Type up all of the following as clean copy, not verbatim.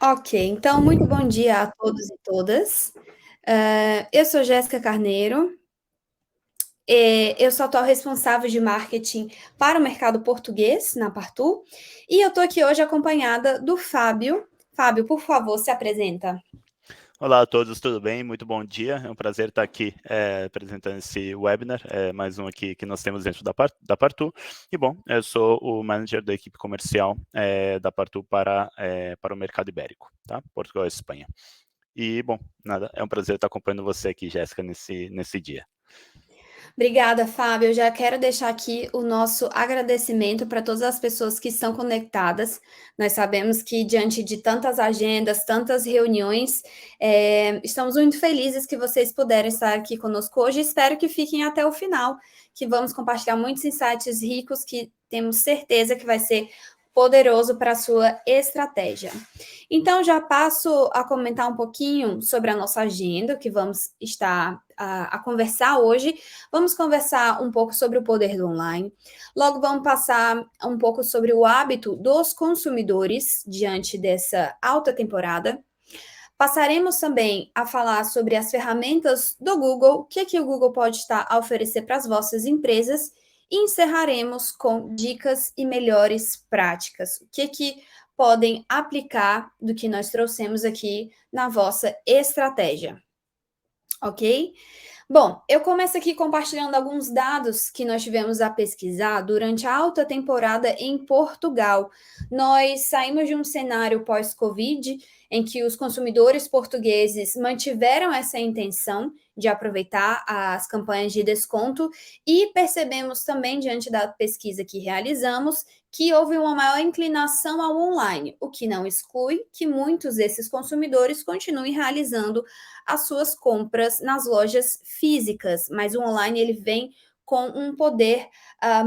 Ok, então muito bom dia a todos e todas. Eu sou Jéssica Carneiro, eu sou atual responsável de marketing para o mercado português na Partu, e eu estou aqui hoje acompanhada do Fábio. Fábio, por favor, se apresenta. Olá a todos, tudo bem? Muito bom dia. É um prazer estar aqui apresentando esse webinar, mais um aqui que nós temos dentro da Partu. E bom, eu sou o manager da equipe comercial da Partu para o mercado ibérico, tá? Portugal e Espanha. E bom, nada, é um prazer estar acompanhando você aqui, Jéssica, nesse dia. Obrigada, Fábio. Eu já quero deixar aqui o nosso agradecimento para todas as pessoas que estão conectadas. Nós sabemos que, diante de tantas agendas, tantas reuniões, estamos muito felizes que vocês puderam estar aqui conosco hoje. Espero que fiquem até o final, que vamos compartilhar muitos insights ricos que temos certeza que vai ser poderoso para a sua estratégia. Então, já passo a comentar um pouquinho sobre a nossa agenda, que vamos estar a conversar hoje. Vamos conversar um pouco sobre o poder do online. Logo, vamos passar um pouco sobre o hábito dos consumidores diante dessa alta temporada. Passaremos também a falar sobre as ferramentas do Google, o que o Google pode estar a oferecer para as vossas empresas. E encerraremos com dicas e melhores práticas. O que podem aplicar do que nós trouxemos aqui na vossa estratégia. Ok? Bom, eu começo aqui compartilhando alguns dados que nós tivemos a pesquisar durante a alta temporada em Portugal. Nós saímos de um cenário pós-Covid em que os consumidores portugueses mantiveram essa intenção de aproveitar as campanhas de desconto e percebemos também, diante da pesquisa que realizamos, que houve uma maior inclinação ao online, o que não exclui que muitos desses consumidores continuem realizando as suas compras nas lojas físicas, mas o online ele vem com um poder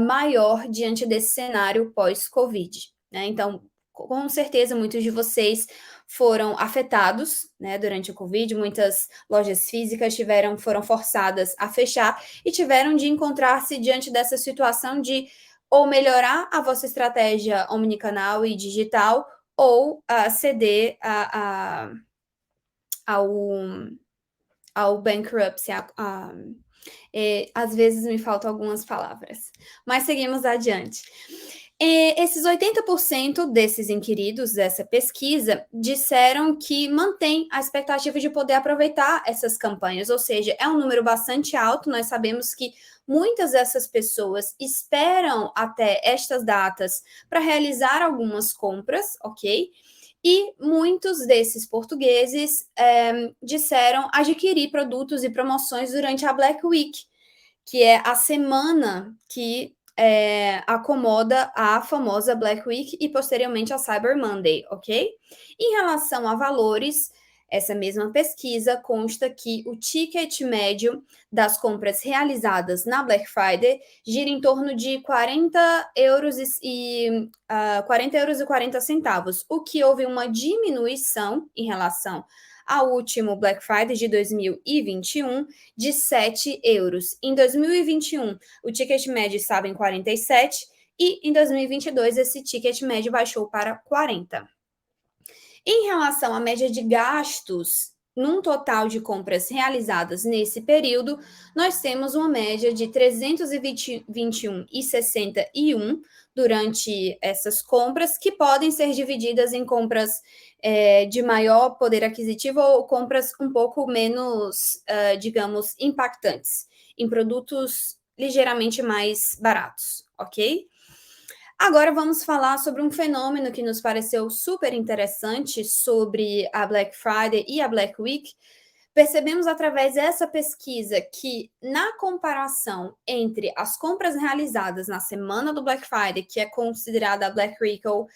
maior diante desse cenário pós-Covid, né? Então, com certeza, muitos de vocês foram afetados, né, durante o Covid, muitas lojas físicas foram forçadas a fechar e tiveram de encontrar-se diante dessa situação de ou melhorar a vossa estratégia omnicanal e digital ou ceder ao ao bankruptcy. Às vezes me faltam algumas palavras, mas seguimos adiante. Esses 80% desses inquiridos dessa pesquisa disseram que mantém a expectativa de poder aproveitar essas campanhas, ou seja, é um número bastante alto. Nós sabemos que muitas dessas pessoas esperam até estas datas para realizar algumas compras, ok? E muitos desses portugueses disseram adquirir produtos e promoções durante a Black Week, que é a semana que acomoda a famosa Black Week e posteriormente a Cyber Monday, ok? Em relação a valores, essa mesma pesquisa consta que o ticket médio das compras realizadas na Black Friday gira em torno de 40 euros e 40 euros e 40 centavos, o que houve uma diminuição em relação ao último Black Friday de 2021 de 7 euros. Em 2021, o ticket médio estava em 47 e em 2022 esse ticket médio baixou para 40. Em relação à média de gastos, num total de compras realizadas nesse período, nós temos uma média de 321,61 durante essas compras, que podem ser divididas em compras de maior poder aquisitivo ou compras um pouco menos, digamos, impactantes, em produtos ligeiramente mais baratos, ok? Agora vamos falar sobre um fenômeno que nos pareceu super interessante sobre a Black Friday e a Black Week. Percebemos através dessa pesquisa que, na comparação entre as compras realizadas na semana do Black Friday, que é considerada a Black Week ou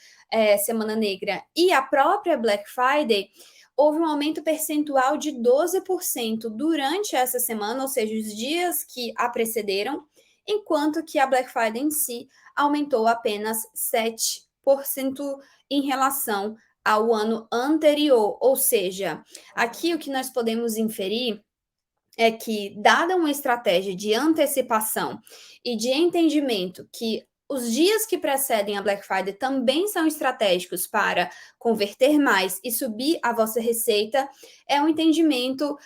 Semana Negra, e a própria Black Friday, houve um aumento percentual de 12% durante essa semana, ou seja, os dias que a precederam, enquanto que a Black Friday em si aumentou apenas 7% em relação ao ano anterior. Ou seja, aqui o que nós podemos inferir é que, dada uma estratégia de antecipação e de entendimento que os dias que precedem a Black Friday também são estratégicos para converter mais e subir a vossa receita, é um entendimento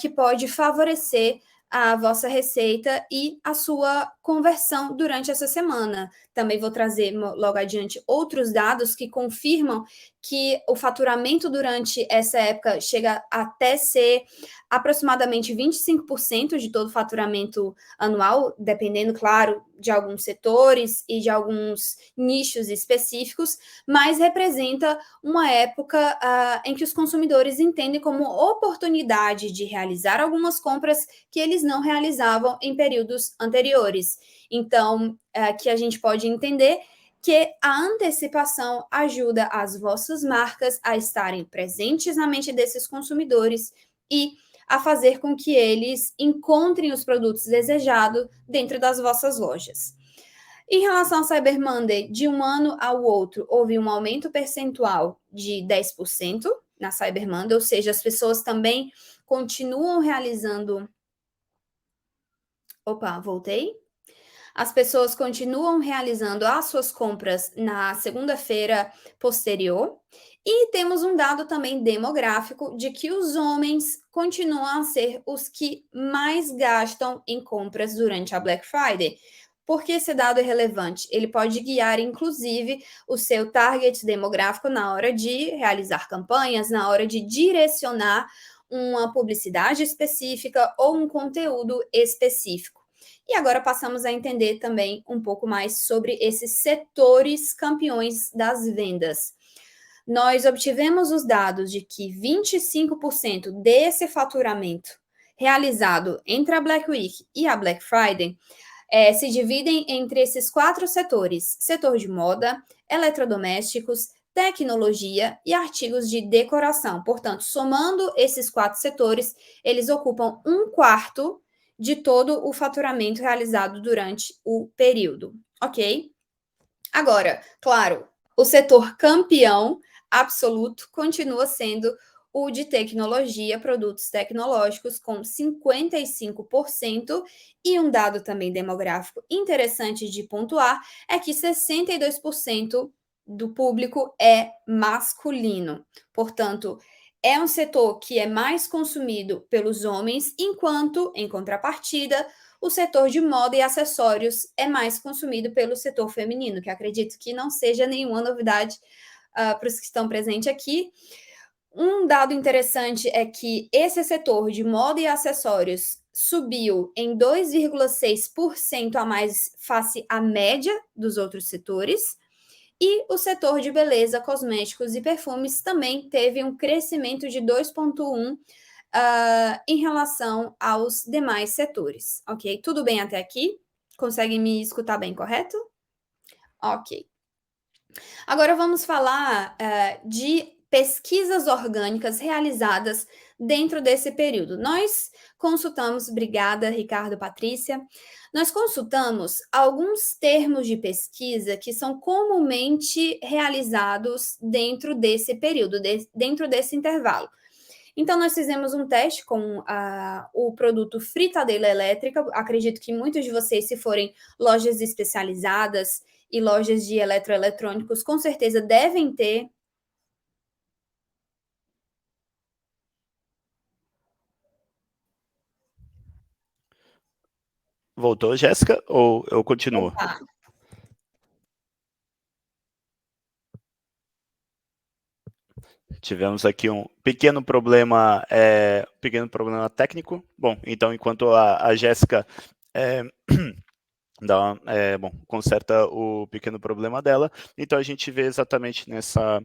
que pode favorecer a vossa receita e a sua conversão durante essa semana. Também vou trazer logo adiante outros dados que confirmam que o faturamento durante essa época chega até ser aproximadamente 25% de todo o faturamento anual, dependendo, claro, de alguns setores e de alguns nichos específicos, mas representa uma época em que os consumidores entendem como oportunidade de realizar algumas compras que eles não realizavam em períodos anteriores. Então, que a gente pode entender que a antecipação ajuda as vossas marcas a estarem presentes na mente desses consumidores e a fazer com que eles encontrem os produtos desejados dentro das vossas lojas. Em relação ao Cyber Monday, de um ano ao outro, houve um aumento percentual de 10% na Cyber Monday, ou seja, as pessoas também continuam realizando... Opa, voltei? As pessoas continuam realizando as suas compras na segunda-feira posterior. E temos um dado também demográfico de que os homens continuam a ser os que mais gastam em compras durante a Black Friday. Por que esse dado é relevante? Ele pode guiar, inclusive, o seu target demográfico na hora de realizar campanhas, na hora de direcionar uma publicidade específica ou um conteúdo específico. E agora passamos a entender também um pouco mais sobre esses setores campeões das vendas. Nós obtivemos os dados de que 25% desse faturamento realizado entre a Black Week e a Black Friday se dividem entre esses 4 setores: setor de moda, eletrodomésticos, tecnologia e artigos de decoração. Portanto, somando esses 4 setores, eles ocupam 1/4 de todo o faturamento realizado durante o período, ok? Agora, claro, o setor campeão absoluto continua sendo o de tecnologia, produtos tecnológicos, com 55%, e um dado também demográfico interessante de pontuar é que 62% do público é masculino. Portanto, é um setor que é mais consumido pelos homens, enquanto, em contrapartida, o setor de moda e acessórios é mais consumido pelo setor feminino, que acredito que não seja nenhuma novidade para os que estão presentes aqui. Um dado interessante é que esse setor de moda e acessórios subiu em 2,6% a mais face à média dos outros setores. E o setor de beleza, cosméticos e perfumes também teve um crescimento de 2,1% em relação aos demais setores, ok? Tudo bem até aqui? Conseguem me escutar bem, correto? Ok. Agora vamos falar de pesquisas orgânicas realizadas dentro desse período. Nós consultamos, obrigada, Ricardo, Patrícia, nós consultamos alguns termos de pesquisa que são comumente realizados dentro desse período, dentro desse intervalo. Então, nós fizemos um teste com o produto fritadeira elétrica. Acredito que muitos de vocês, se forem lojas especializadas e lojas de eletroeletrônicos, com certeza devem ter. Voltou, Jéssica, ou eu continuo? Opa. Tivemos aqui um pequeno problema técnico. Bom, então, enquanto a Jéssica conserta o pequeno problema dela, então a gente vê exatamente nessa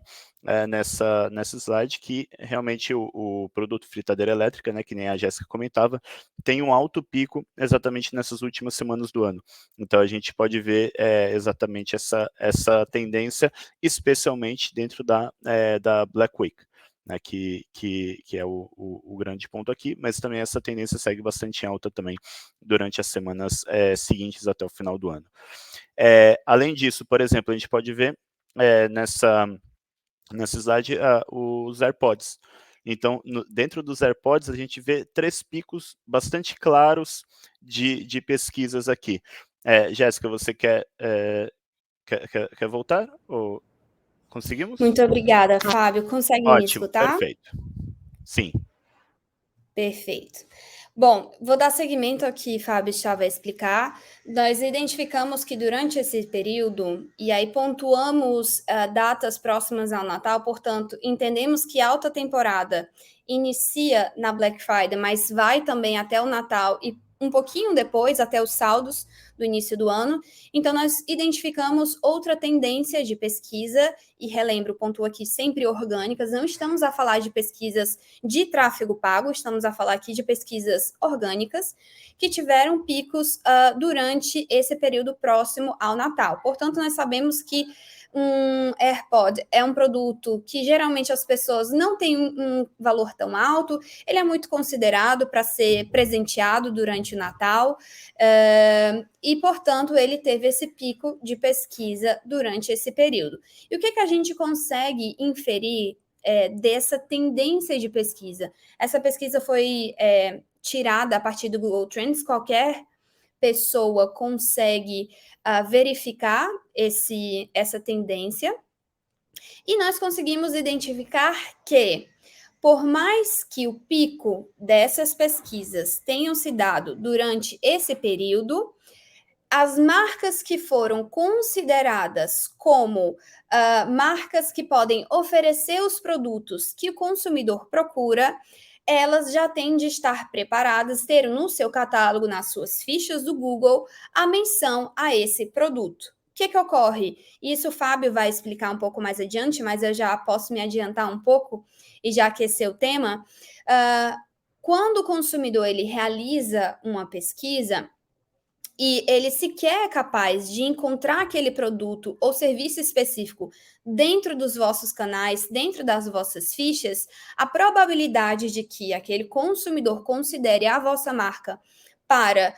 slide que realmente o produto fritadeira elétrica, né, que nem a Jéssica comentava, tem um alto pico exatamente nessas últimas semanas do ano. Então a gente pode ver exatamente essa tendência, especialmente dentro da Black Week, né, que é o grande ponto aqui, mas também essa tendência segue bastante alta também durante as semanas seguintes até o final do ano. Além disso, por exemplo, a gente pode ver nessa slide os AirPods. Então, dentro dos AirPods, a gente vê 3 picos bastante claros de pesquisas aqui. Jéssica, você quer Quer voltar? Ou conseguimos? Muito obrigada, Fábio. Consegue me Ótimo, escutar? perfeito. Sim. Perfeito. Bom, vou dar seguimento ao que Fábio estava a explicar. Nós identificamos que durante esse período, e aí pontuamos datas próximas ao Natal, portanto, entendemos que a alta temporada inicia na Black Friday, mas vai também até o Natal e um pouquinho depois, até os saldos do início do ano. Então, nós identificamos outra tendência de pesquisa, e relembro, pontuo aqui, sempre orgânicas, não estamos a falar de pesquisas de tráfego pago, estamos a falar aqui de pesquisas orgânicas, que tiveram picos durante esse período próximo ao Natal. Portanto, nós sabemos que um AirPod é um produto que geralmente as pessoas não têm um valor tão alto, ele é muito considerado para ser presenteado durante o Natal, e, portanto, ele teve esse pico de pesquisa durante esse período. E o que a gente consegue inferir dessa tendência de pesquisa? Essa pesquisa foi tirada a partir do Google Trends, qualquer pessoa consegue verificar essa tendência, e nós conseguimos identificar que, por mais que o pico dessas pesquisas tenham se dado durante esse período, as marcas que foram consideradas como marcas que podem oferecer os produtos que o consumidor procura, elas já têm de estar preparadas, ter no seu catálogo, nas suas fichas do Google, a menção a esse produto. O que ocorre? Isso o Fábio vai explicar um pouco mais adiante, mas eu já posso me adiantar um pouco e já aquecer o tema. Quando o consumidor ele realiza uma pesquisa, e ele sequer é capaz de encontrar aquele produto ou serviço específico dentro dos vossos canais, dentro das vossas fichas, a probabilidade de que aquele consumidor considere a vossa marca para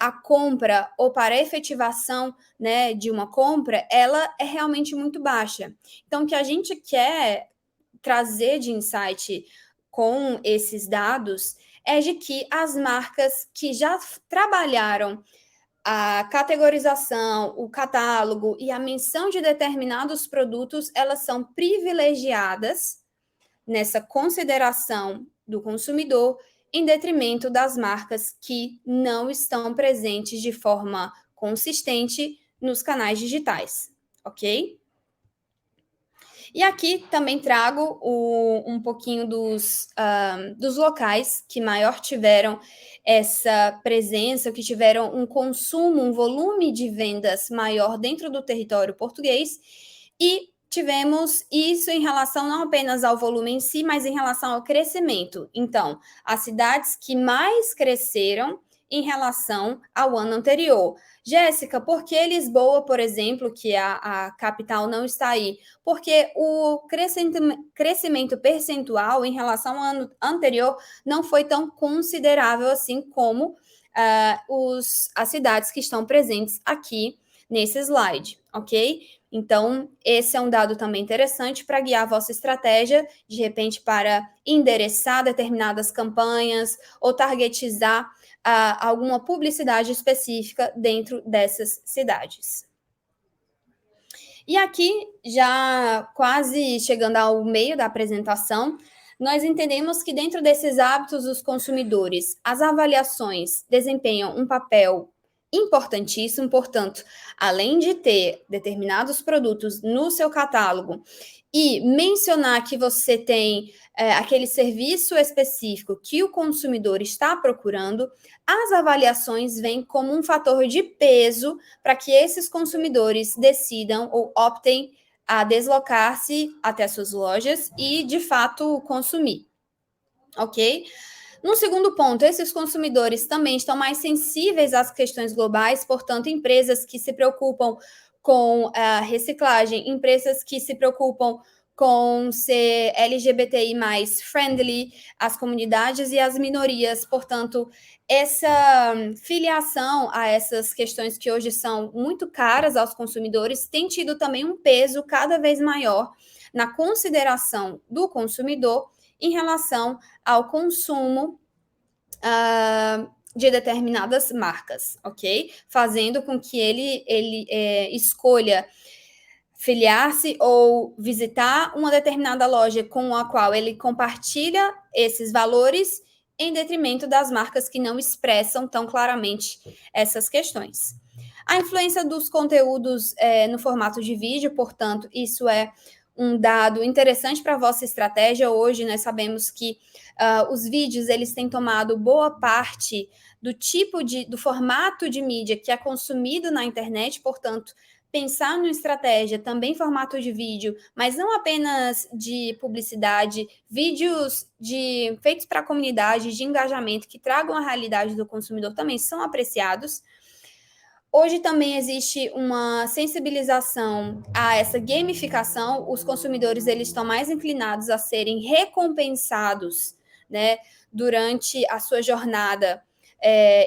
a compra ou para a efetivação, né, de uma compra, ela é realmente muito baixa. Então, o que a gente quer trazer de insight com esses dados é de que as marcas que já trabalharam a categorização, o catálogo e a menção de determinados produtos, elas são privilegiadas nessa consideração do consumidor, em detrimento das marcas que não estão presentes de forma consistente nos canais digitais, ok? E aqui também trago um pouquinho dos locais que maior tiveram essa presença, que tiveram um consumo, um volume de vendas maior dentro do território português, e tivemos isso em relação não apenas ao volume em si, mas em relação ao crescimento. Então, as cidades que mais cresceram em relação ao ano anterior. Jéssica, por que Lisboa, por exemplo, que a capital não está aí? Porque o crescimento percentual em relação ao ano anterior não foi tão considerável assim como as cidades que estão presentes aqui nesse slide, ok? Então, esse é um dado também interessante para guiar a vossa estratégia, de repente, para endereçar determinadas campanhas ou targetizar alguma publicidade específica dentro dessas cidades. E aqui, já quase chegando ao meio da apresentação, nós entendemos que dentro desses hábitos dos consumidores, as avaliações desempenham um papel importantíssimo, portanto, além de ter determinados produtos no seu catálogo e mencionar que você tem aquele serviço específico que o consumidor está procurando, as avaliações vêm como um fator de peso para que esses consumidores decidam ou optem a deslocar-se até suas lojas e, de fato, consumir. Ok? No segundo ponto, esses consumidores também estão mais sensíveis às questões globais, portanto, empresas que se preocupam com a reciclagem, empresas que se preocupam com ser LGBTI mais friendly, as comunidades e as minorias. Portanto, essa filiação a essas questões que hoje são muito caras aos consumidores tem tido também um peso cada vez maior na consideração do consumidor em relação ao consumo de determinadas marcas, ok? Fazendo com que ele escolha filiar-se ou visitar uma determinada loja com a qual ele compartilha esses valores em detrimento das marcas que não expressam tão claramente essas questões. A influência dos conteúdos no formato de vídeo, portanto, isso é um dado interessante para a vossa estratégia. Hoje nós sabemos que os vídeos eles têm tomado boa parte do formato de mídia que é consumido na internet, portanto, pensar numa estratégia também em formato de vídeo, mas não apenas de publicidade, vídeos feitos para a comunidade, de engajamento, que tragam a realidade do consumidor também são apreciados. Hoje também existe uma sensibilização a essa gamificação, os consumidores eles estão mais inclinados a serem recompensados, né, durante a sua jornada.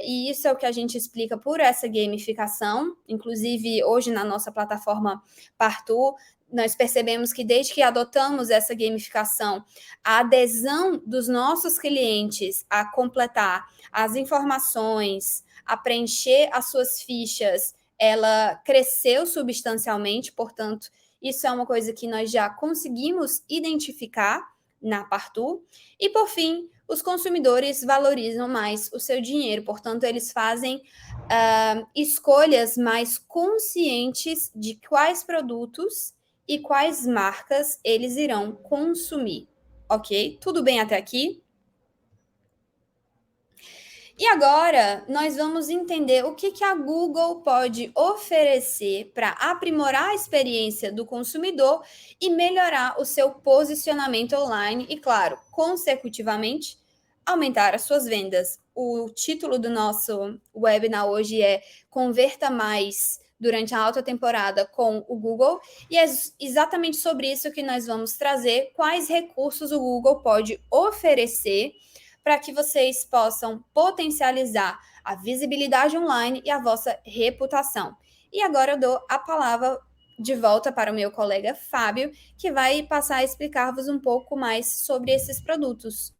E isso é o que a gente explica por essa gamificação. Inclusive, hoje na nossa plataforma Partu, nós percebemos que desde que adotamos essa gamificação, a adesão dos nossos clientes a completar as informações, a preencher as suas fichas, ela cresceu substancialmente, portanto, isso é uma coisa que nós já conseguimos identificar na Partu. E, por fim, os consumidores valorizam mais o seu dinheiro, portanto, eles fazem escolhas mais conscientes de quais produtos e quais marcas eles irão consumir. Ok? Tudo bem até aqui? E agora nós vamos entender o que a Google pode oferecer para aprimorar a experiência do consumidor e melhorar o seu posicionamento online e, claro, consecutivamente, aumentar as suas vendas. O título do nosso webinar hoje é Converta Mais durante a alta temporada com o Google, e é exatamente sobre isso que nós vamos trazer, quais recursos o Google pode oferecer para que vocês possam potencializar a visibilidade online e a vossa reputação. E agora eu dou a palavra de volta para o meu colega Fábio, que vai passar a explicar-vos um pouco mais sobre esses produtos.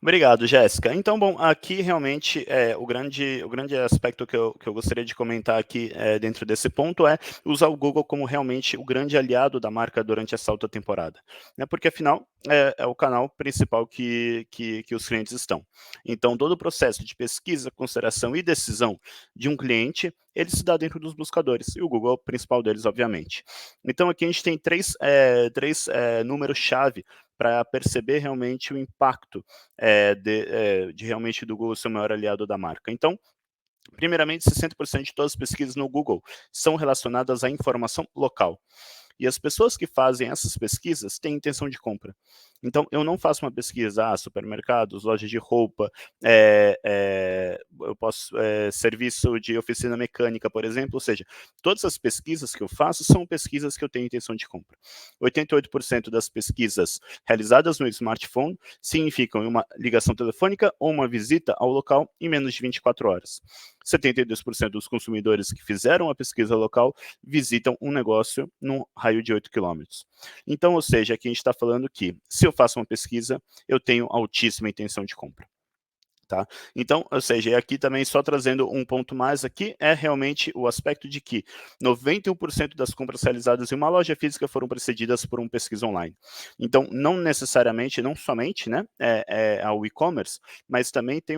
Obrigado, Jéssica. Então, bom, aqui realmente o grande aspecto que eu gostaria de comentar aqui dentro desse ponto é usar o Google como realmente o grande aliado da marca durante essa alta temporada, né? Porque afinal é o canal principal que os clientes estão. Então, todo o processo de pesquisa, consideração e decisão de um cliente, ele se dá dentro dos buscadores, e o Google é o principal deles, obviamente. Então, aqui a gente tem três números-chave para perceber realmente o impacto de realmente do Google ser o maior aliado da marca. Então, primeiramente, 60% de todas as pesquisas no Google são relacionadas à informação local. E as pessoas que fazem essas pesquisas têm intenção de compra. Então, eu não faço uma pesquisa, supermercados, lojas de roupa, eu posso, serviço de oficina mecânica, por exemplo, ou seja, todas as pesquisas que eu faço são pesquisas que eu tenho intenção de compra. 88% das pesquisas realizadas no smartphone significam uma ligação telefônica ou uma visita ao local em menos de 24 horas. 72% dos consumidores que fizeram a pesquisa local visitam um negócio num raio de 8 quilômetros. Então, ou seja, aqui a gente está falando que, se eu faço uma pesquisa, eu tenho altíssima intenção de compra. Tá? Então, ou seja, aqui também só trazendo um ponto mais aqui, é realmente o aspecto de que 91% das compras realizadas em uma loja física foram precedidas por uma pesquisa online. Então, não necessariamente, não somente, né, ao e-commerce, mas também tem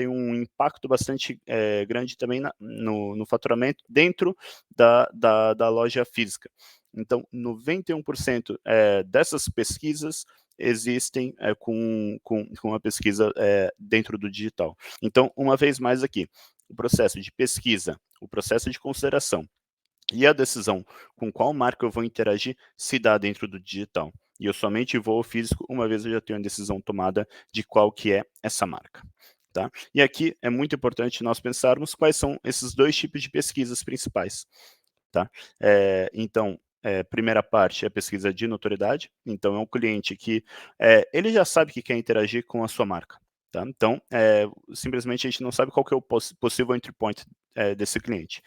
um impacto bastante grande também no faturamento dentro da loja física. Então, 91% dessas pesquisas existem com uma pesquisa dentro do digital. Então, uma vez mais aqui, o processo de pesquisa, o processo de consideração e a decisão com qual marca eu vou interagir se dá dentro do digital. E eu somente vou ao físico uma vez eu já tenho a decisão tomada de qual que é essa marca. Tá? E aqui é muito importante nós pensarmos quais são esses dois tipos de pesquisas principais. Tá? Então, primeira parte é a pesquisa de notoriedade, então é um cliente que ele já sabe que quer interagir com a sua marca. Tá? Então, simplesmente a gente não sabe qual que é o possível entry point desse cliente.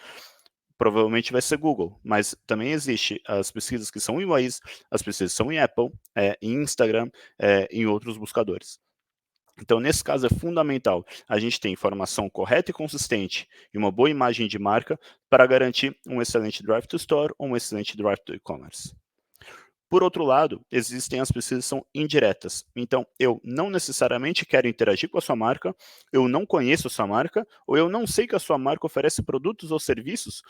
Provavelmente vai ser Google, mas também existe as pesquisas que são em Waze, as pesquisas que são em Apple, em Instagram, em outros buscadores. Então, nesse caso, é fundamental a gente ter informação correta e consistente e uma boa imagem de marca para garantir um excelente Drive to Store ou um excelente Drive to E-Commerce. Por outro lado, existem as pesquisas que são indiretas. Então, eu não necessariamente quero interagir com a sua marca, eu não conheço a sua marca, ou eu não sei que a sua marca oferece produtos ou serviços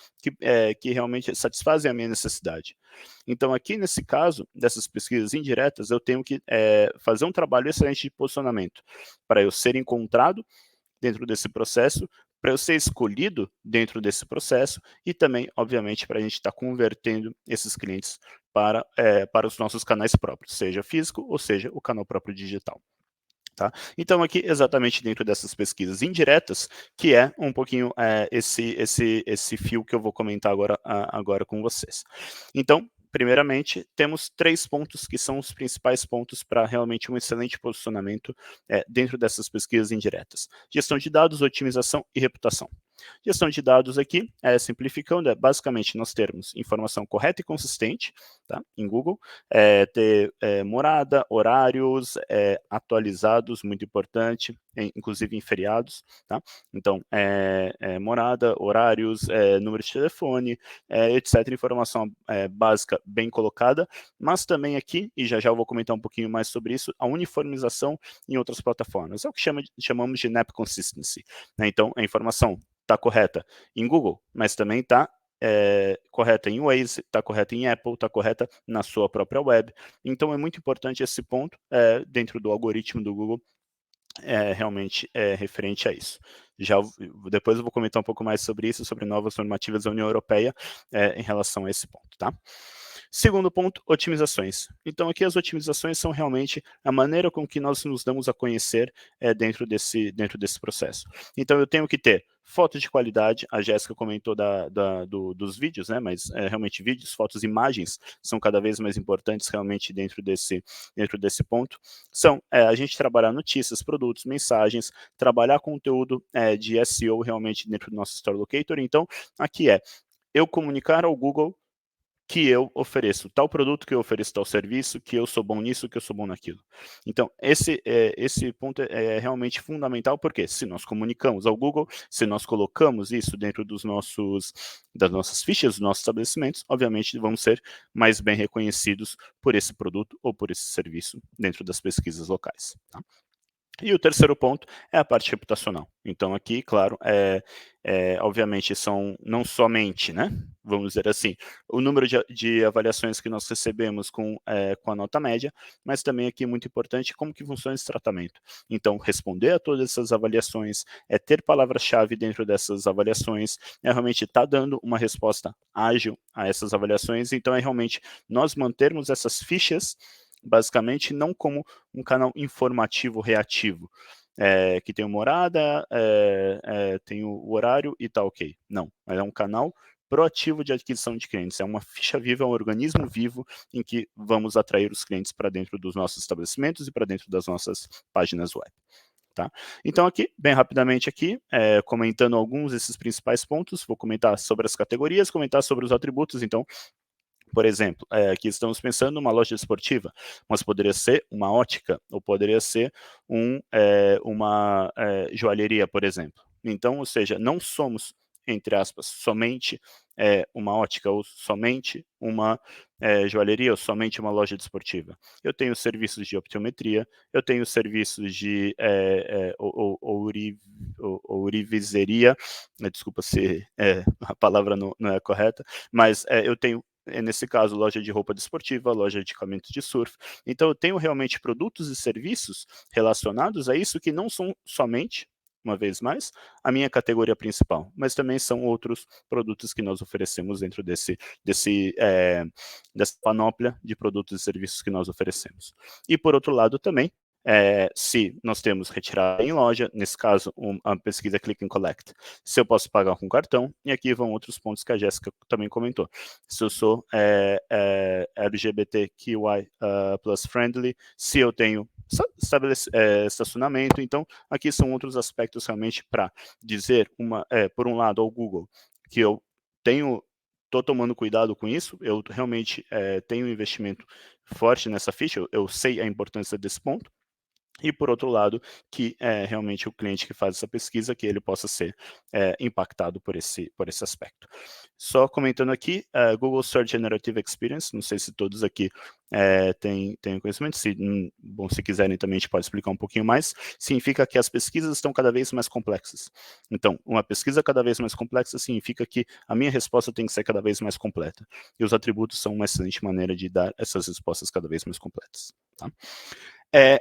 que realmente satisfazem a minha necessidade. Então, aqui nesse caso, dessas pesquisas indiretas, eu tenho que fazer um trabalho excelente de posicionamento, para eu ser encontrado dentro desse processo, para eu ser escolhido dentro desse processo e também, obviamente, para a gente estar convertendo esses clientes para os nossos canais próprios, seja físico ou seja o canal próprio digital. Tá? Então, aqui, exatamente dentro dessas pesquisas indiretas, que é um pouquinho esse fio que eu vou comentar agora com vocês. Então, primeiramente, temos 3 pontos que são os principais pontos para realmente um excelente posicionamento dentro dessas pesquisas indiretas. Gestão de dados, otimização e reputação. Gestão de dados aqui, simplificando, basicamente nós termos informação correta e consistente, tá, em Google, ter morada, horários atualizados, muito importante, inclusive em feriados, tá? Então, morada, horários, número de telefone, etc. Informação básica bem colocada, mas também aqui, e já já eu vou comentar um pouquinho mais sobre isso, a uniformização em outras plataformas. É o que chamamos de NAP Consistency, né? Então, a informação está correta em Google, mas também está correta em Waze, está correta em Apple, está correta na sua própria web. Então, é muito importante esse ponto dentro do algoritmo do Google, realmente referente a isso. Depois eu vou comentar um pouco mais sobre isso, sobre novas normativas da União Europeia em relação a esse ponto, tá? Segundo ponto, otimizações. Então, aqui as otimizações são realmente a maneira com que nós nos damos a conhecer dentro desse processo. Então, eu tenho que ter foto de qualidade, a Jéssica comentou dos vídeos, né? Mas realmente vídeos, fotos, imagens são cada vez mais importantes realmente dentro desse ponto. São a gente trabalhar notícias, produtos, mensagens, trabalhar conteúdo de SEO realmente dentro do nosso Store Locator. Então, aqui eu comunicar ao Google que eu ofereço tal produto, que eu ofereço tal serviço, que eu sou bom nisso, que eu sou bom naquilo. Então, esse ponto é realmente fundamental, porque se nós comunicamos ao Google, se nós colocamos isso dentro das nossas fichas, dos nossos estabelecimentos, obviamente vamos ser mais bem reconhecidos por esse produto ou por esse serviço dentro das pesquisas locais. Tá? E o terceiro ponto é a parte reputacional. Então, aqui, claro, obviamente são não somente, né, vamos dizer assim, o número de avaliações que nós recebemos com a nota média, mas também aqui muito importante como que funciona esse tratamento. Então, responder a todas essas avaliações, ter palavras-chave dentro dessas avaliações, realmente estar dando uma resposta ágil a essas avaliações. Então, é realmente nós mantermos essas fichas basicamente não como um canal informativo reativo, que tem uma morada, tem o horário e tá ok. Não, mas é um canal proativo de aquisição de clientes, é uma ficha viva, é um organismo vivo em que vamos atrair os clientes para dentro dos nossos estabelecimentos e para dentro das nossas páginas web. Tá? Então aqui, bem rapidamente aqui, comentando alguns desses principais pontos, vou comentar sobre as categorias, comentar sobre os atributos. Então, por exemplo, aqui estamos pensando numa loja esportiva, mas poderia ser uma ótica, ou poderia ser uma joalheria, por exemplo. Então, ou seja, não somos, entre aspas, somente uma ótica, ou somente uma joalheria, ou somente uma loja esportiva. Eu tenho serviços de optometria, eu tenho serviços de ouriveseria, desculpa se a palavra não é correta, mas eu tenho nesse caso, loja de roupa desportiva, loja de equipamentos de surf. Então, eu tenho realmente produtos e serviços relacionados a isso que não são somente, uma vez mais, a minha categoria principal, mas também são outros produtos que nós oferecemos dentro dessa panóplia de produtos e serviços que nós oferecemos. E, por outro lado, também, se nós temos retirada em loja, nesse caso, a pesquisa Click and Collect, se eu posso pagar com cartão, e aqui vão outros pontos que a Jéssica também comentou. Se eu sou LGBTQI plus friendly, se eu tenho estacionamento, então aqui são outros aspectos realmente para dizer, por um lado, ao Google, que eu estou tomando cuidado com isso, eu realmente tenho um investimento forte nessa ficha, eu sei a importância desse ponto, e, por outro lado, que é realmente o cliente que faz essa pesquisa, que ele possa ser impactado por esse aspecto. Só comentando aqui, Google Search Generative Experience, não sei se todos aqui têm conhecimento, bom, se quiserem também a gente pode explicar um pouquinho mais, significa que as pesquisas estão cada vez mais complexas. Então, uma pesquisa cada vez mais complexa significa que a minha resposta tem que ser cada vez mais completa, e os atributos são uma excelente maneira de dar essas respostas cada vez mais completas. Tá?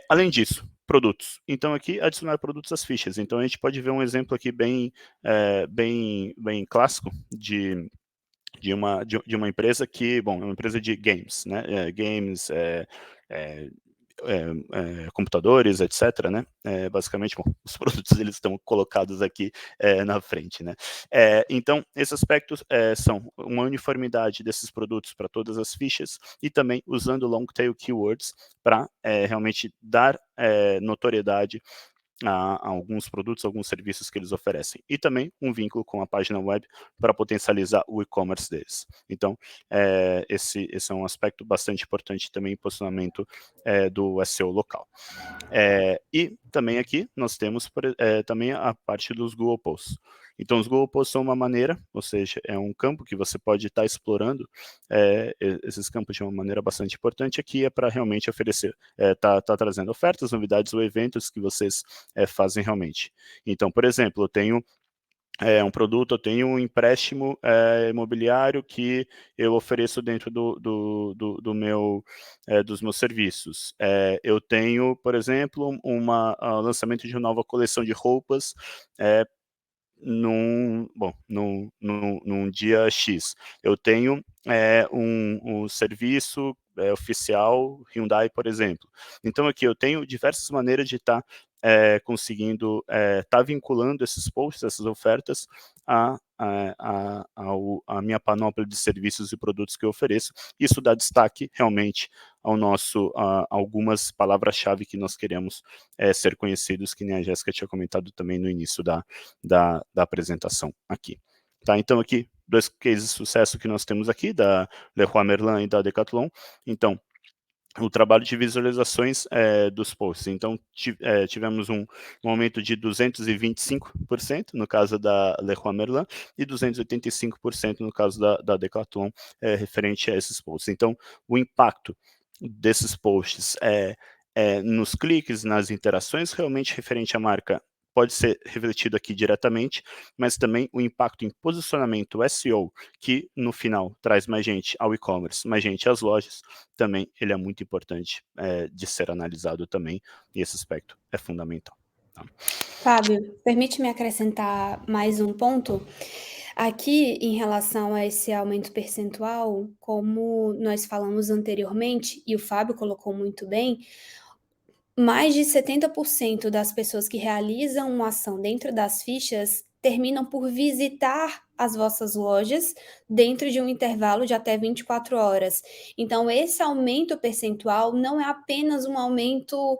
Além disso, produtos. Então, aqui, adicionar produtos às fichas. Então, a gente pode ver um exemplo aqui bem clássico de uma empresa que, bom, é uma empresa de games, né? Games, computadores, etc., né? Basicamente, bom, os produtos eles estão colocados aqui na frente, né? Então, esses aspectos são uma uniformidade desses produtos para todas as fichas e também usando long tail keywords para realmente dar notoriedade a alguns produtos, alguns serviços que eles oferecem. E também um vínculo com a página web para potencializar o e-commerce deles. Então, esse é um aspecto bastante importante também em posicionamento do SEO local. E também aqui nós temos também a parte dos Google Posts. Então, os Google Posts são uma maneira, ou seja, é um campo que você pode estar explorando esses campos de uma maneira bastante importante. Aqui é para realmente oferecer, tá trazendo ofertas, novidades ou eventos que vocês fazem realmente. Então, por exemplo, eu tenho um produto, eu tenho um empréstimo imobiliário que eu ofereço dentro dos meus serviços. Eu tenho, por exemplo, lançamento de uma nova coleção de roupas num dia X. Eu tenho um serviço oficial Hyundai, por exemplo. Então, aqui eu tenho diversas maneiras de estar conseguindo estar vinculando esses posts, essas ofertas, à minha panóplia de serviços e produtos que eu ofereço. Isso dá destaque realmente a algumas palavras-chave que nós queremos ser conhecidos, que nem a Jéssica tinha comentado também no início da apresentação aqui. Tá? Então, aqui, 2 cases de sucesso que nós temos aqui, da Leroy Merlin e da Decathlon. Então, o trabalho de visualizações dos posts. Então, tivemos um aumento de 225% no caso da Leroy Merlin e 285% no caso da Decathlon, referente a esses posts. Então, o impacto desses posts nos cliques, nas interações, realmente referente à marca, pode ser refletido aqui diretamente, mas também o impacto em posicionamento SEO, que no final traz mais gente ao e-commerce, mais gente às lojas, também ele é muito importante de ser analisado também, e esse aspecto é fundamental. Tá? Fábio, permite-me acrescentar mais um ponto? Aqui, em relação a esse aumento percentual, como nós falamos anteriormente, e o Fábio colocou muito bem, mais de 70% das pessoas que realizam uma ação dentro das fichas terminam por visitar as vossas lojas dentro de um intervalo de até 24 horas. Então, esse aumento percentual não é apenas um aumento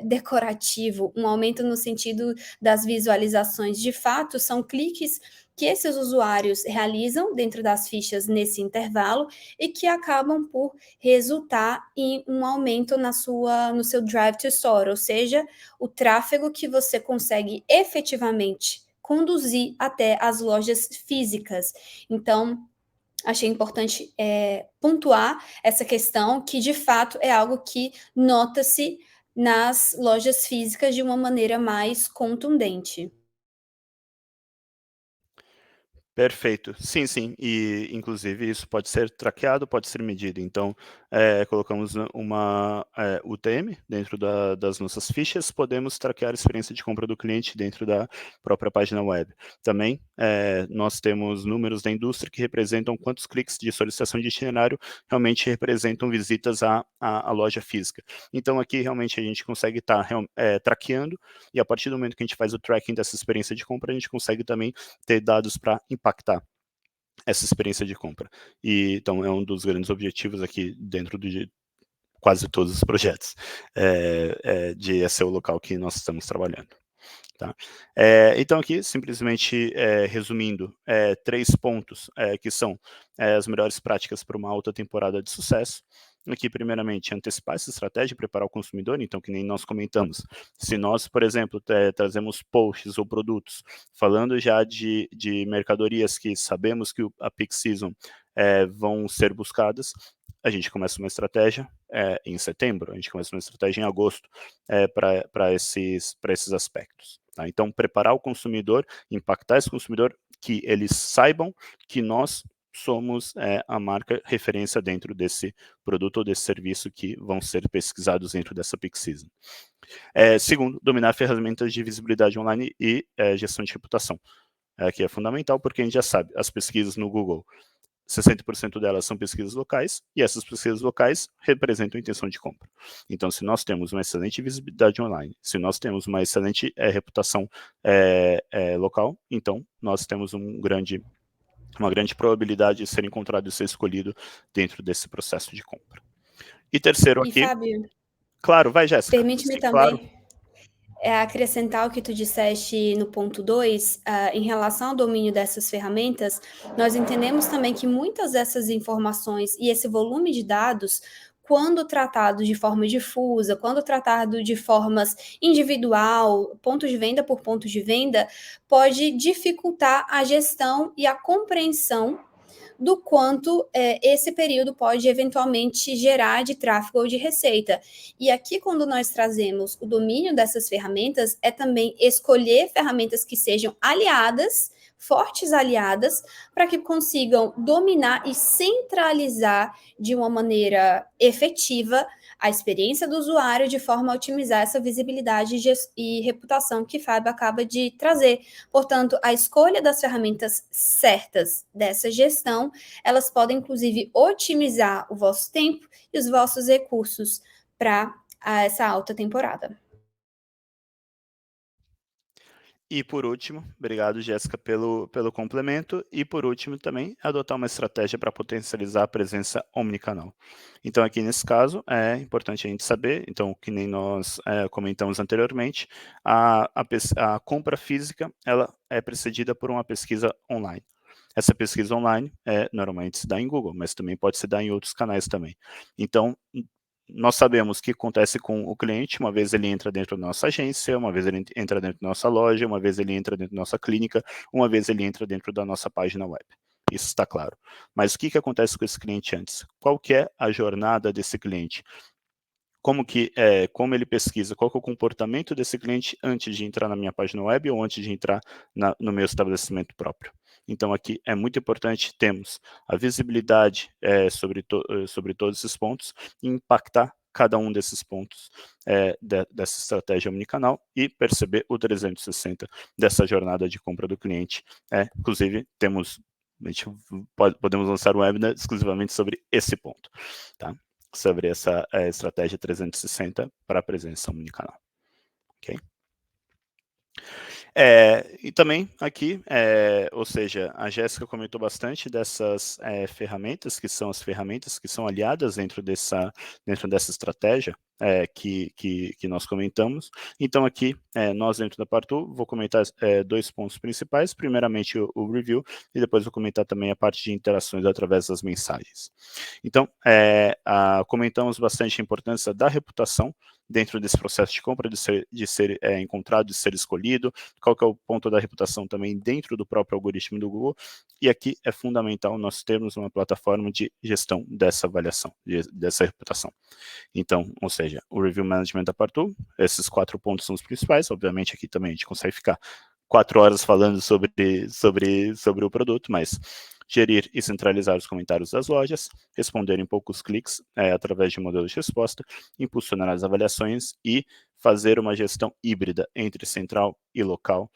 decorativo, um aumento no sentido das visualizações. De fato, são cliques que esses usuários realizam dentro das fichas nesse intervalo e que acabam por resultar em um aumento no seu drive to store, ou seja, o tráfego que você consegue efetivamente conduzir até as lojas físicas. Então, achei importante pontuar essa questão, que de fato é algo que nota-se nas lojas físicas de uma maneira mais contundente. Perfeito. Sim, sim. E, inclusive, isso pode ser traqueado, pode ser medido. Então, colocamos uma UTM dentro das nossas fichas, podemos traquear a experiência de compra do cliente dentro da própria página web. Também, nós temos números da indústria que representam quantos cliques de solicitação de itinerário realmente representam visitas à loja física. Então, aqui, realmente, a gente consegue estar traqueando, e a partir do momento que a gente faz o tracking dessa experiência de compra, a gente consegue também ter dados para impactar essa experiência de compra. E, então, é um dos grandes objetivos aqui dentro de quase todos os projetos de SEO local que nós estamos trabalhando. Tá? Então, aqui, simplesmente resumindo, 3 pontos que são as melhores práticas para uma alta temporada de sucesso. aqui, primeiramente, antecipar essa estratégia, preparar o consumidor, então, que nem nós comentamos. Se nós, por exemplo, trazemos posts ou produtos falando já de mercadorias que sabemos que a peak season vão ser buscadas, a gente começa uma estratégia em setembro, a gente começa uma estratégia em agosto para esses aspectos. Tá? Então, preparar o consumidor, impactar esse consumidor, que eles saibam que nós somos a marca referência dentro desse produto ou desse serviço que vão ser pesquisados dentro dessa peak season. Segundo, dominar ferramentas de visibilidade online e gestão de reputação, que é fundamental porque a gente já sabe, as pesquisas no Google, 60% delas são pesquisas locais, e essas pesquisas locais representam intenção de compra. Então, se nós temos uma excelente visibilidade online, se nós temos uma excelente reputação local, então nós temos uma grande probabilidade de ser encontrado e ser escolhido dentro desse processo de compra. E terceiro aqui... Fábio, claro, vai, Jéssica. permite-me Sim, também... claro. Acrescentar o que tu disseste no ponto 2, em relação ao domínio dessas ferramentas, nós entendemos também que muitas dessas informações e esse volume de dados, quando tratado de forma difusa, quando tratado de formas individual, ponto de venda por ponto de venda, pode dificultar a gestão e a compreensão do quanto esse período pode eventualmente gerar de tráfego ou de receita. E aqui, quando nós trazemos o domínio dessas ferramentas, é também escolher ferramentas que sejam aliadas, fortes aliadas, para que consigam dominar e centralizar de uma maneira efetiva a experiência do usuário, de forma a otimizar essa visibilidade e reputação que Fábio acaba de trazer. Portanto, a escolha das ferramentas certas dessa gestão, elas podem, inclusive, otimizar o vosso tempo e os vossos recursos para essa alta temporada. E por último, obrigado, Jéssica, pelo complemento. E por último também, adotar uma estratégia para potencializar a presença omnicanal. Então aqui nesse caso, é importante a gente saber, então que nem nós comentamos anteriormente, a compra física, ela é precedida por uma pesquisa online. Essa pesquisa online normalmente se dá em Google, mas também pode se dar em outros canais também. Então, nós sabemos o que acontece com o cliente, uma vez ele entra dentro da nossa agência, uma vez ele entra dentro da nossa loja, uma vez ele entra dentro da nossa clínica, uma vez ele entra dentro da nossa página web. Isso está claro. Mas o que acontece com esse cliente antes? Qual que é a jornada desse cliente? Como ele pesquisa, qual que é o comportamento desse cliente antes de entrar na minha página web ou antes de entrar no meu estabelecimento próprio. Então aqui é muito importante termos a visibilidade sobre todos esses pontos e impactar cada um desses pontos dessa estratégia omnicanal e perceber o 360 dessa jornada de compra do cliente. Inclusive, podemos lançar um webinar exclusivamente sobre esse ponto, tá? Sobre essa estratégia 360 para a presença omnicanal. Ok? E também aqui, ou seja, a Jéssica comentou bastante dessas ferramentas, que são as ferramentas que são aliadas dentro dessa estratégia que nós comentamos. Então aqui, nós dentro da Partu, vou comentar 2 pontos principais, primeiramente o review, e depois vou comentar também a parte de interações através das mensagens. Então, comentamos bastante a importância da reputação dentro desse processo de compra, de ser encontrado, de ser escolhido, qual que é o ponto da reputação também dentro do próprio algoritmo do Google, e aqui é fundamental nós termos uma plataforma de gestão dessa avaliação, dessa reputação. Então, ou seja, o Review Management da Partu, esses 4 pontos são os principais, obviamente aqui também a gente consegue ficar 4 horas falando sobre o produto, mas gerir e centralizar os comentários das lojas, responder em poucos cliques através de modelos de resposta, impulsionar as avaliações e fazer uma gestão híbrida entre central e local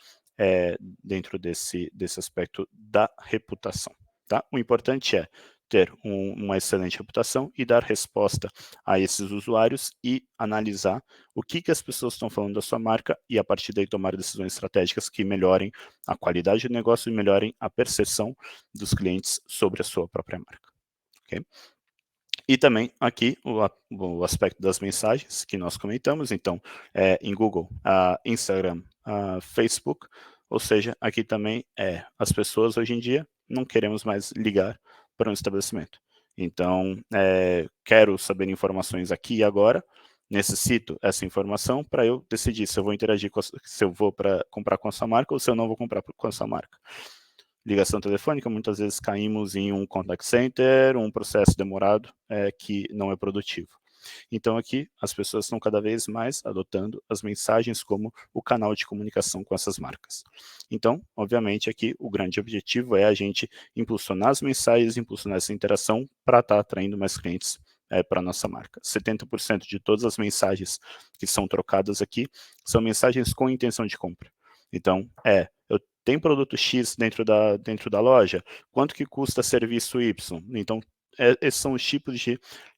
dentro desse aspecto da reputação. Tá? O importante é ter uma excelente reputação e dar resposta a esses usuários e analisar o que as pessoas estão falando da sua marca e a partir daí tomar decisões estratégicas que melhorem a qualidade do negócio e melhorem a percepção dos clientes sobre a sua própria marca. Okay? E também aqui o aspecto das mensagens que nós comentamos, então em Google, Instagram, Facebook, ou seja, aqui também as pessoas hoje em dia não queremos mais ligar para um estabelecimento. Então, quero saber informações aqui e agora, necessito essa informação para eu decidir se eu vou interagir se eu vou comprar com essa marca ou se eu não vou comprar com essa marca. Ligação telefônica, muitas vezes caímos em um contact center, um processo demorado que não é produtivo. Então aqui as pessoas estão cada vez mais adotando as mensagens como o canal de comunicação com essas marcas. Então, obviamente, aqui o grande objetivo é a gente impulsionar as mensagens, impulsionar essa interação para estar atraindo mais clientes para a nossa marca. 70% de todas as mensagens que são trocadas aqui são mensagens com intenção de compra. Então, eu tenho produto X dentro da loja, quanto que custa serviço Y? Então, esses são os tipos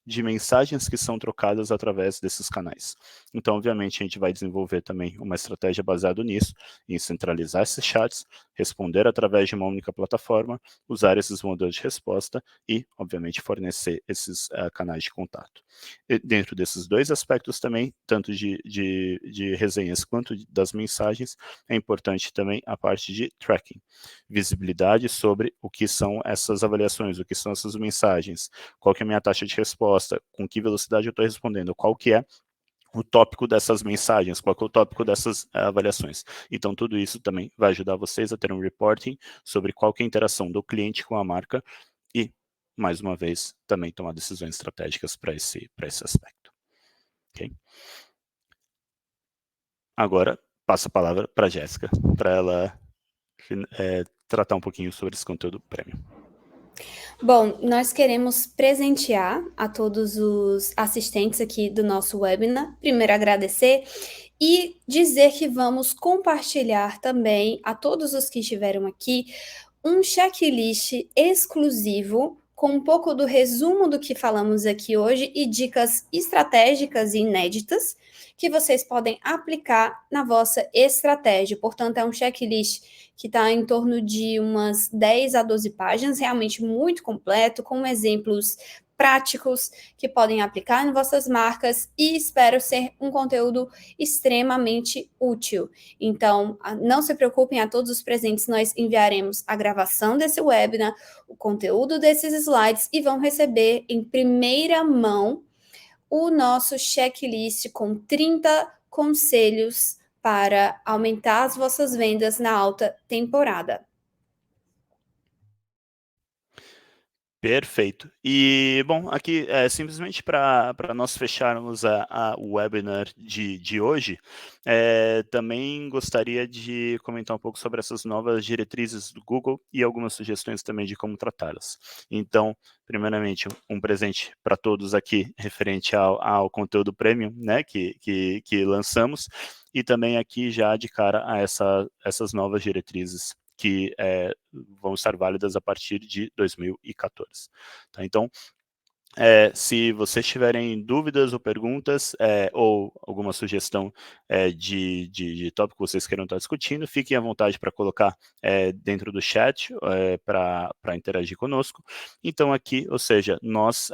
de mensagens que são trocadas através desses canais. Então, obviamente, a gente vai desenvolver também uma estratégia baseada nisso, em centralizar esses chats, responder através de uma única plataforma, usar esses modelos de resposta e, obviamente, fornecer esses canais de contato. E dentro desses dois aspectos também, tanto de resenhas quanto das mensagens, é importante também a parte de tracking, visibilidade sobre o que são essas avaliações, o que são essas mensagens, qual que é a minha taxa de resposta, com que velocidade eu estou respondendo, qual que é o tópico dessas mensagens, qual que é o tópico dessas avaliações. Então, tudo isso também vai ajudar vocês a ter um reporting sobre qual que é a interação do cliente com a marca e, mais uma vez, também tomar decisões estratégicas para esse aspecto. Okay? Agora, passo a palavra para a Jéssica, para ela tratar um pouquinho sobre esse conteúdo premium. Bom, nós queremos presentear a todos os assistentes aqui do nosso webinar. Primeiro, agradecer e dizer que vamos compartilhar também a todos os que estiveram aqui um checklist exclusivo com um pouco do resumo do que falamos aqui hoje e dicas estratégicas e inéditas que vocês podem aplicar na vossa estratégia. Portanto, é um checklist que está em torno de umas 10 a 12 páginas, realmente muito completo, com exemplos práticos que podem aplicar em vossas marcas e espero ser um conteúdo extremamente útil. Então, não se preocupem, a todos os presentes nós enviaremos a gravação desse webinar, o conteúdo desses slides e vão receber em primeira mão o nosso checklist com 30 conselhos para aumentar as vossas vendas na alta temporada. Perfeito. E, bom, aqui, simplesmente para nós fecharmos o webinar de hoje, também gostaria de comentar um pouco sobre essas novas diretrizes do Google e algumas sugestões também de como tratá-las. Então, primeiramente, um presente para todos aqui, referente ao conteúdo premium, né, que lançamos, e também aqui já de cara a essas novas diretrizes que vão estar válidas a partir de 2014. Tá? Então, se vocês tiverem dúvidas ou perguntas, ou alguma sugestão de tópico que vocês queiram estar discutindo, fiquem à vontade para colocar dentro do chat para interagir conosco. Então aqui, ou seja, nós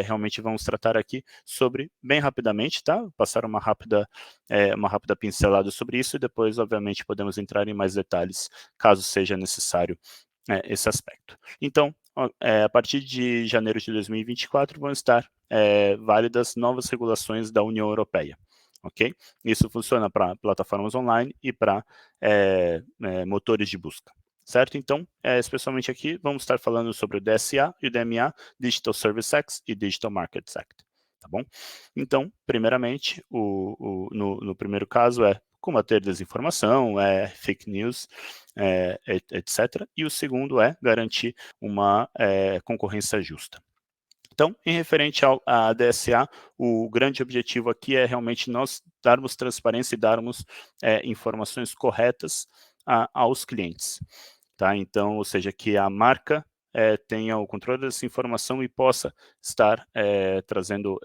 realmente vamos tratar aqui sobre, bem rapidamente, tá? Passar uma rápida pincelada sobre isso e depois, obviamente, podemos entrar em mais detalhes, caso seja necessário esse aspecto. Então, a partir de janeiro de 2024 vão estar válidas novas regulações da União Europeia. Ok? Isso funciona para plataformas online e para motores de busca. Certo? Então, especialmente aqui, vamos estar falando sobre o DSA e o DMA, Digital Service Act e Digital Markets Act. Tá bom? Então, primeiramente, no primeiro caso combater desinformação, fake news, etc. E o segundo é garantir uma concorrência justa. Então, em referente à DSA, o grande objetivo aqui é realmente nós darmos transparência e darmos informações corretas aos clientes. Tá? Então, ou seja, que a marca tenha o controle dessa informação e possa estar trazendo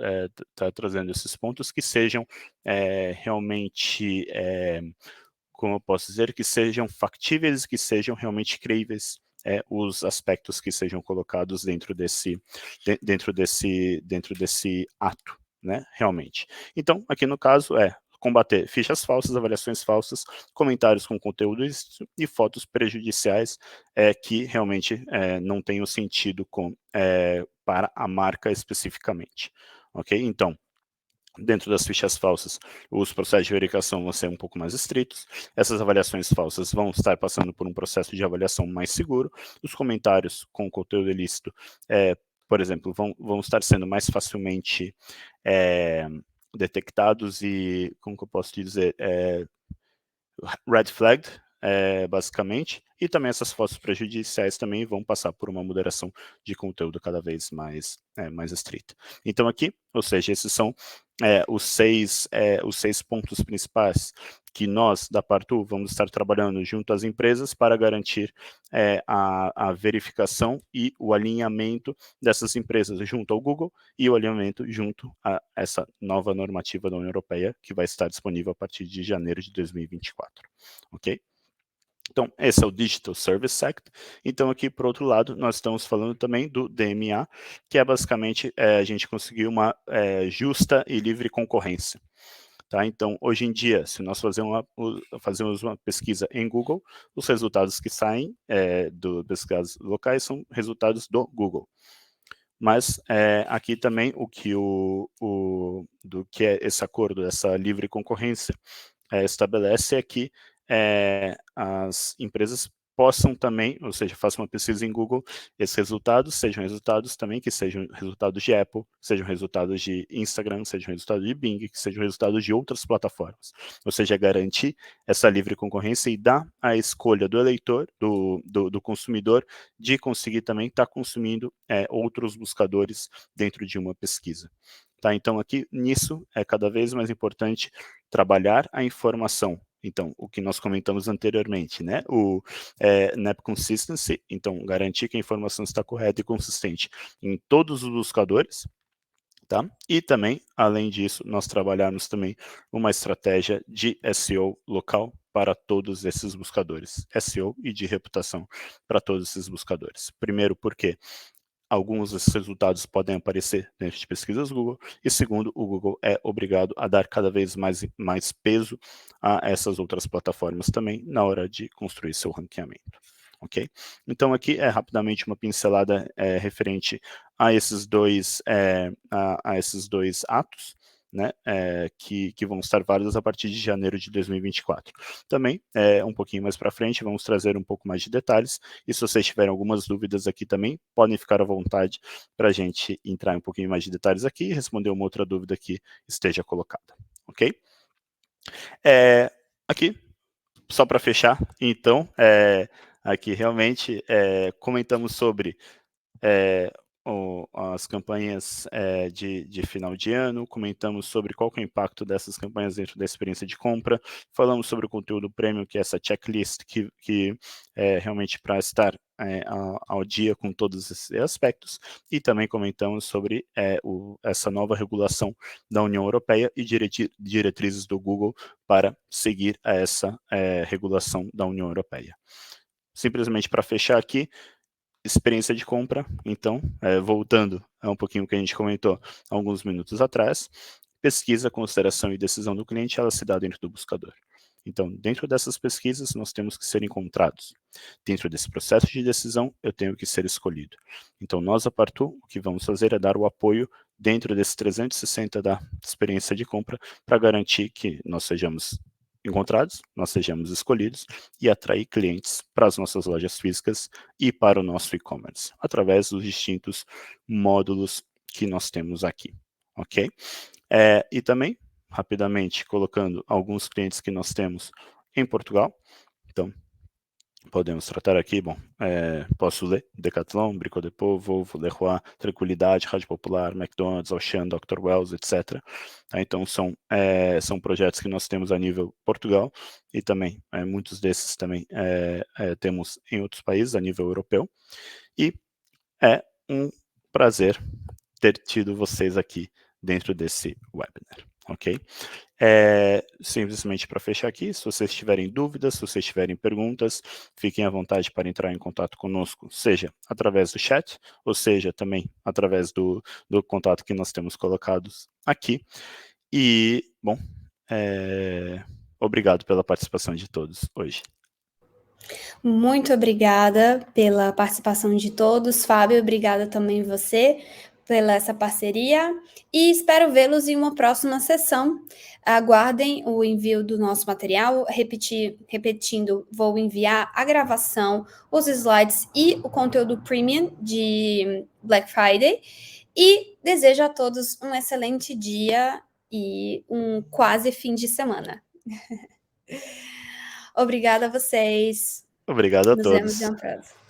esses pontos que sejam realmente, como eu posso dizer, que sejam factíveis, que sejam realmente críveis, os aspectos que sejam colocados dentro desse ato, né, realmente. Então, aqui no caso combater fichas falsas, avaliações falsas, comentários com conteúdo ilícito e fotos prejudiciais que realmente não tenham sentido para a marca especificamente, ok? Então, dentro das fichas falsas, os processos de verificação vão ser um pouco mais estritos, essas avaliações falsas vão estar passando por um processo de avaliação mais seguro, os comentários com conteúdo ilícito, por exemplo, vão estar sendo mais facilmente detectados e, como que eu posso dizer, red flagged, basicamente, e também essas fotos prejudiciais também vão passar por uma moderação de conteúdo cada vez mais estrita. Então aqui, ou seja, esses são os seis pontos principais que nós, da Partu, vamos estar trabalhando junto às empresas para garantir a verificação e o alinhamento dessas empresas junto ao Google e o alinhamento junto a essa nova normativa da União Europeia que vai estar disponível a partir de janeiro de 2024, ok? Então, esse é o Digital Service Act. Então, aqui, por outro lado, nós estamos falando também do DMA, que é basicamente a gente conseguir uma justa e livre concorrência. Tá? Então, hoje em dia, se nós fazemos uma pesquisa em Google, os resultados que saem do pesquisas locais são resultados do Google. Mas aqui também do que é esse acordo, essa livre concorrência, estabelece é que as empresas possam também, ou seja, façam uma pesquisa em Google, esses resultados sejam resultados também que sejam resultados de Apple, sejam resultados de Instagram, sejam resultados de Bing, que sejam resultados de outras plataformas. Ou seja, garantir essa livre concorrência e dar a escolha do eleitor, do consumidor, de conseguir também estar consumindo outros buscadores dentro de uma pesquisa. Tá? Então, aqui, nisso, é cada vez mais importante trabalhar a informação. Então, o que nós comentamos anteriormente, né? O NAP Consistency, então, garantir que a informação está correta e consistente em todos os buscadores, tá? E também, além disso, nós trabalharmos também uma estratégia de SEO local para todos esses buscadores, SEO e de reputação para todos esses buscadores. Primeiro, porque alguns desses resultados podem aparecer dentro de pesquisas Google, e segundo, o Google é obrigado a dar cada vez mais peso a essas outras plataformas também na hora de construir seu ranqueamento. Ok? Então aqui é rapidamente uma pincelada referente a esses dois atos, né, que vão estar válidos a partir de janeiro de 2024. Também, um pouquinho mais para frente, vamos trazer um pouco mais de detalhes, e se vocês tiverem algumas dúvidas aqui também, podem ficar à vontade para a gente entrar um pouquinho mais de detalhes aqui e responder uma outra dúvida que esteja colocada, ok? Aqui, só para fechar, então, aqui realmente comentamos sobre as campanhas de final de ano, comentamos sobre qual que é o impacto dessas campanhas dentro da experiência de compra, falamos sobre o conteúdo premium, que é essa checklist, que é realmente para estar ao dia com todos esses aspectos, e também comentamos sobre essa nova regulação da União Europeia e diretrizes do Google para seguir essa regulação da União Europeia. Simplesmente para fechar aqui, experiência de compra, então, voltando a um pouquinho o que a gente comentou alguns minutos atrás, pesquisa, consideração e decisão do cliente, ela se dá dentro do buscador. Então, dentro dessas pesquisas, nós temos que ser encontrados. Dentro desse processo de decisão, eu tenho que ser escolhido. Então, nós, a Partu, o que vamos fazer é dar o apoio dentro desse 360 da experiência de compra para garantir que nós sejamos encontrados, nós sejamos escolhidos e atrair clientes para as nossas lojas físicas e para o nosso e-commerce, através dos distintos módulos que nós temos aqui, ok? E também, rapidamente, colocando alguns clientes que nós temos em Portugal, então, podemos tratar aqui, bom, posso ler, Decathlon, Brico Dépôt, Volvo, Leroy, Tranquilidade, Rádio Popular, McDonald's, Auchan, Dr. Wells, etc. Tá, então são projetos que nós temos a nível Portugal e também muitos desses também temos em outros países a nível europeu, e é um prazer ter tido vocês aqui dentro desse webinar, ok? Simplesmente para fechar aqui, se vocês tiverem dúvidas, se vocês tiverem perguntas, fiquem à vontade para entrar em contato conosco, seja através do chat, ou seja também através do contato que nós temos colocados aqui. E, bom, Obrigado pela participação de todos hoje. Muito obrigada pela participação de todos. Fábio, obrigada também você pela essa parceria e espero vê-los em uma próxima sessão. Aguardem o envio do nosso material. Repetindo, vou enviar a gravação, os slides e o conteúdo premium de Black Friday. E desejo a todos um excelente dia e um quase fim de semana. Obrigada a vocês. Obrigado a Nos vemos em todos. uma próxima.